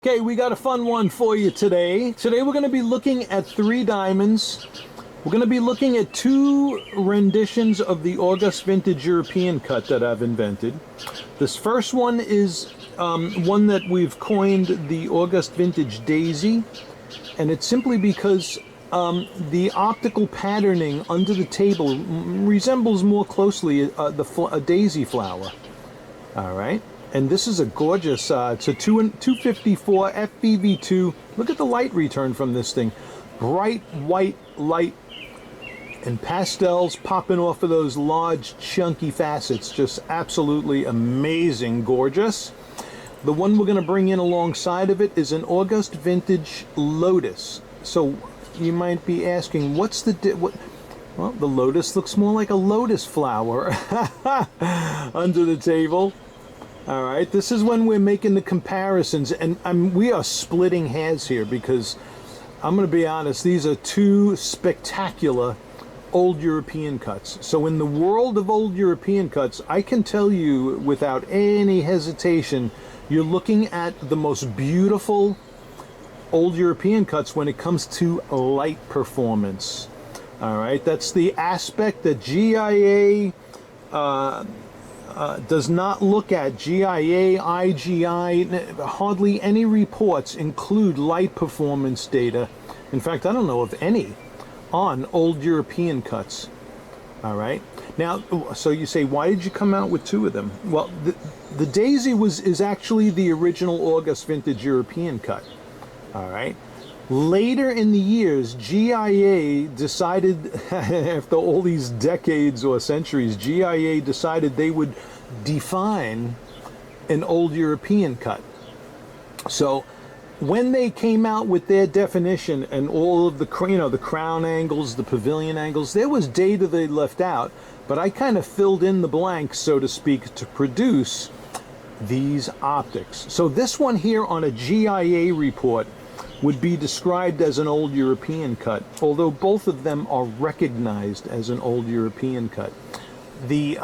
Okay, we got a fun one for you today. Today we're going to be looking at 3 diamonds. We're going to be looking at 2 renditions of the August Vintage European cut that I've invented. This first one is one that we've coined the August Vintage Daisy, and it's simply because the optical patterning under the table resembles more closely a daisy flower. All right. And this is a gorgeous, it's a 254 FPV2. Look at the light return from this thing. Bright white light and pastels popping off of those large chunky facets. Just absolutely amazing, gorgeous. The one we're going to bring in alongside of it is an August Vintage Lotus. So you might be asking, what's the... Well, the Lotus looks more like a lotus flower under the table. All right, this is when we're making the comparisons, and we are splitting hairs here because I'm going to be honest, these are 2 spectacular old European cuts. So in the world of old European cuts, I can tell you without any hesitation, you're looking at the most beautiful old European cuts when it comes to light performance. All right, that's the aspect that GIA does not look at. GIA, IGI, hardly any reports include light performance data. In fact, I don't know of any on old European cuts. All right. Now, so you say, why did you come out with 2 of them? Well, the Daisy is actually the original August Vintage European cut. All right. Later in the years, GIA decided, after all these decades or centuries, GIA decided they would define an old European cut. So when they came out with their definition and all of the, the crown angles, the pavilion angles, there was data they left out, but I kind of filled in the blanks, so to speak, to produce these optics. So this one here on a GIA report would be described as an old European cut, although both of them are recognized as an old European cut. The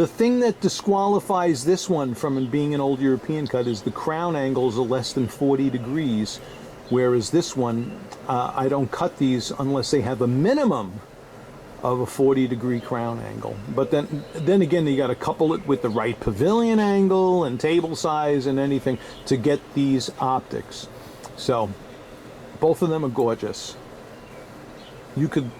thing that disqualifies this one from being an old European cut is the crown angles are less than 40 degrees, whereas this one, I don't cut these unless they have a minimum of a 40-degree crown angle. But then again, you got to couple it with the right pavilion angle and table size and anything to get these optics. So both of them are gorgeous. You could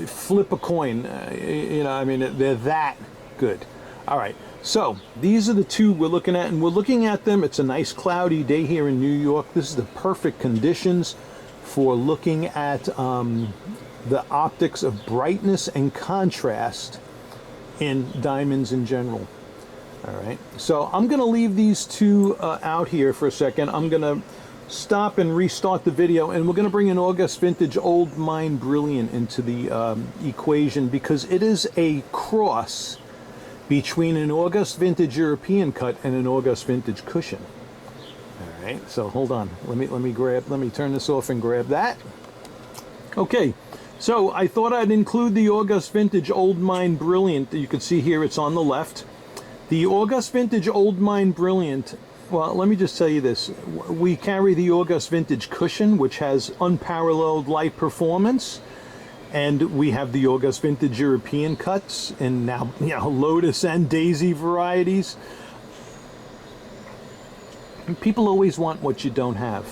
flip a coin, I mean, they're that good. All right, so these are the 2 we're looking at, and we're looking at them. It's a nice cloudy day here in New York. This is the perfect conditions for looking at the optics of brightness and contrast in diamonds in general. All right, so I'm going to leave these 2 out here for a second. I'm going to stop and restart the video, and we're going to bring an August Vintage Old Mine Brilliant into the equation, because it is a cross between an August Vintage European cut and an August Vintage cushion. All right, so hold on. Let me turn this off and grab that. Okay. So I thought I'd include the August Vintage Old Mine Brilliant. You can see here it's on the left. The August Vintage Old Mine Brilliant, well, let me just tell you this. We carry the August Vintage Cushion, which has unparalleled light performance. And we have the August Vintage European cuts, and now, Lotus and Daisy varieties. People always want what you don't have.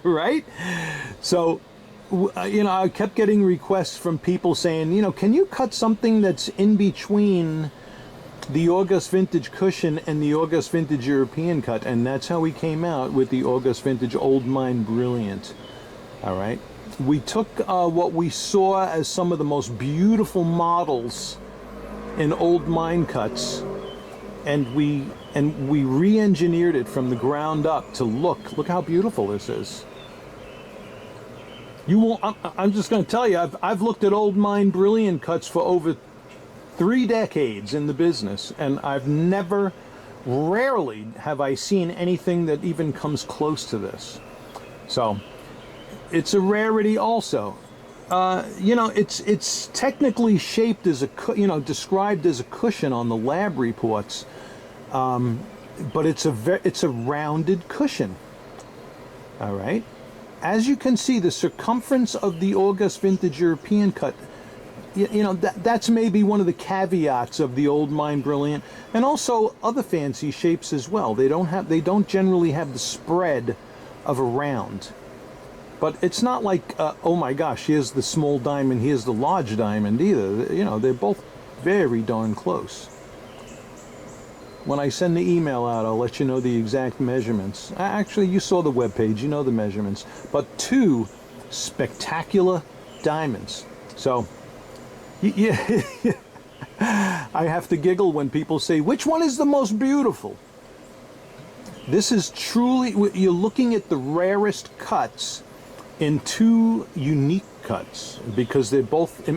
Right? So, I kept getting requests from people saying, can you cut something that's in between the August Vintage Cushion and the August Vintage European cut? And that's how we came out with the August Vintage Old Mine Brilliant. All right. We took what we saw as some of the most beautiful models in old mine cuts, and we re-engineered it from the ground up to look how beautiful this is. You won't. I'm just going to tell you. I've looked at old mine brilliant cuts for over 3 decades in the business, and rarely have I seen anything that even comes close to this. So it's a rarity also. It's technically shaped as described as a cushion on the lab reports. but it's a rounded cushion. All right. As you can see, the circumference of the August Vintage European cut, you know, that's maybe one of the caveats of the Old Mine Brilliant, and also other fancy shapes as well. They don't generally have the spread of a round. But it's not like, oh my gosh, here's the small diamond, here's the large diamond either. You know, they're both very darn close. When I send the email out, I'll let you know the exact measurements. Actually, you saw the webpage, you know the measurements. But 2 spectacular diamonds. So, yeah, I have to giggle when people say, which one is the most beautiful? This is truly, you're looking at the rarest cuts in 2 unique cuts, because they both,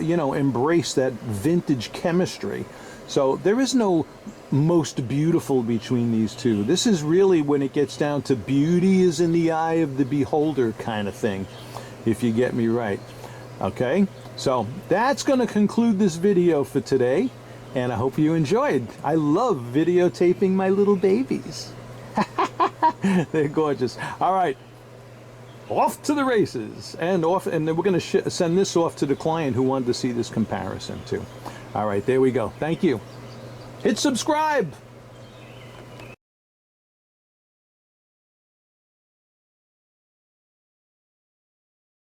you know, embrace that vintage chemistry. So there is no most beautiful between these 2. This is really, when it gets down to beauty is in the eye of the beholder kind of thing, if you get me right. Okay, so that's going to conclude this video for today, and I hope you enjoyed. I love videotaping my little babies. They're gorgeous. All right, off to the races, and then we're going to send this off to the client who wanted to see this comparison too. All right, there we go. Thank you. Hit subscribe.